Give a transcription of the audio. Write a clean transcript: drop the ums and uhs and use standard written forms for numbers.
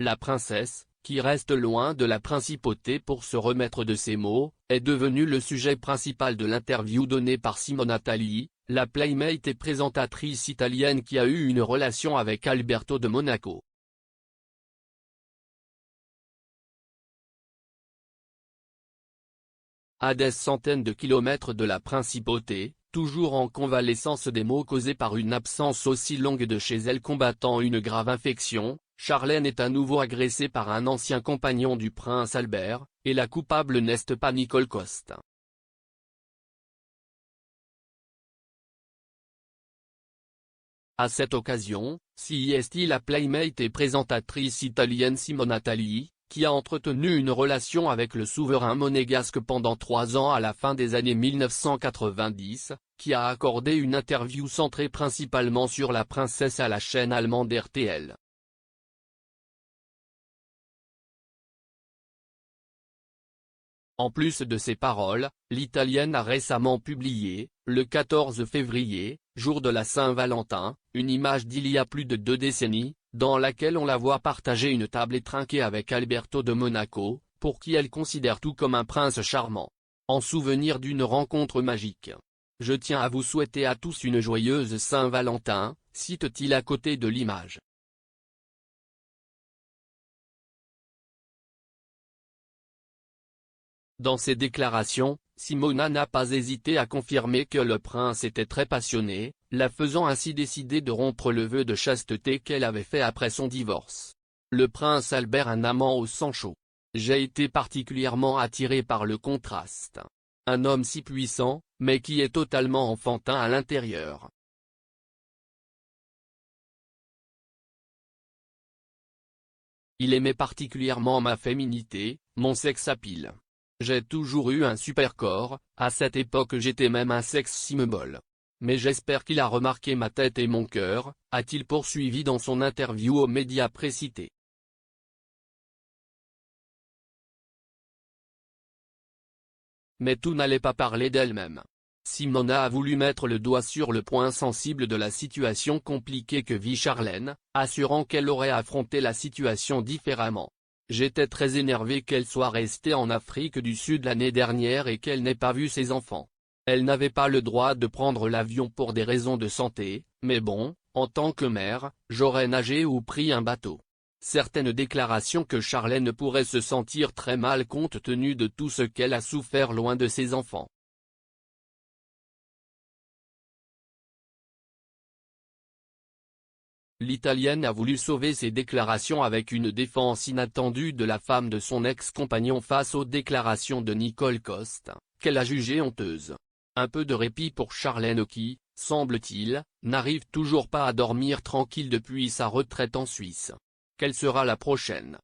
La princesse, qui reste loin de la principauté pour se remettre de ses maux, est devenue le sujet principal de l'interview donnée par Simona Tagli, la playmate et présentatrice italienne qui a eu une relation avec Alberto de Monaco. À des centaines de kilomètres de la principauté, toujours en convalescence des maux causés par une absence aussi longue de chez elle combattant une grave infection, Charlène est à nouveau agressée par un ancien compagnon du prince Albert, et la coupable n'est pas Nicole Coste. À cette occasion, la playmate et présentatrice italienne Simona Tagli, qui a entretenu une relation avec le souverain monégasque pendant 3 ans à la fin des années 1990, qui a accordé une interview centrée principalement sur la princesse à la chaîne allemande RTL. En plus de ses paroles, l'Italienne a récemment publié, le 14 février, jour de la Saint-Valentin, une image d'il y a plus de 2 décennies, dans laquelle on la voit partager une table et trinquer avec Alberto de Monaco, pour qui elle considère tout comme un prince charmant. En souvenir d'une rencontre magique. Je tiens à vous souhaiter à tous une joyeuse Saint-Valentin, cite-t-il à côté de l'image. Dans ses déclarations, Simona n'a pas hésité à confirmer que le prince était très passionné, la faisant ainsi décider de rompre le vœu de chasteté qu'elle avait fait après son divorce. Le prince Albert, un amant au sang chaud. J'ai été particulièrement attiré par le contraste. Un homme si puissant, mais qui est totalement enfantin à l'intérieur. Il aimait particulièrement ma féminité, mon sex appeal. J'ai toujours eu un super corps, à cette époque j'étais même un sex symbol. Mais j'espère qu'il a remarqué ma tête et mon cœur, a-t-il poursuivi dans son interview aux médias précités. Mais tout n'allait pas parler d'elle-même. Simona a voulu mettre le doigt sur le point sensible de la situation compliquée que vit Charlène, assurant qu'elle aurait affronté la situation différemment. J'étais très énervé qu'elle soit restée en Afrique du Sud l'année dernière et qu'elle n'ait pas vu ses enfants. Elle n'avait pas le droit de prendre l'avion pour des raisons de santé, mais bon, en tant que mère, j'aurais nagé ou pris un bateau. Certaines déclarations que Charlène pourrait se sentir très mal compte tenu de tout ce qu'elle a souffert loin de ses enfants. L'Italienne a voulu sauver ses déclarations avec une défense inattendue de la femme de son ex-compagnon face aux déclarations de Nicole Coste, qu'elle a jugées honteuses. Un peu de répit pour Charlène qui, semble-t-il, n'arrive toujours pas à dormir tranquille depuis sa retraite en Suisse. Quelle sera la prochaine ?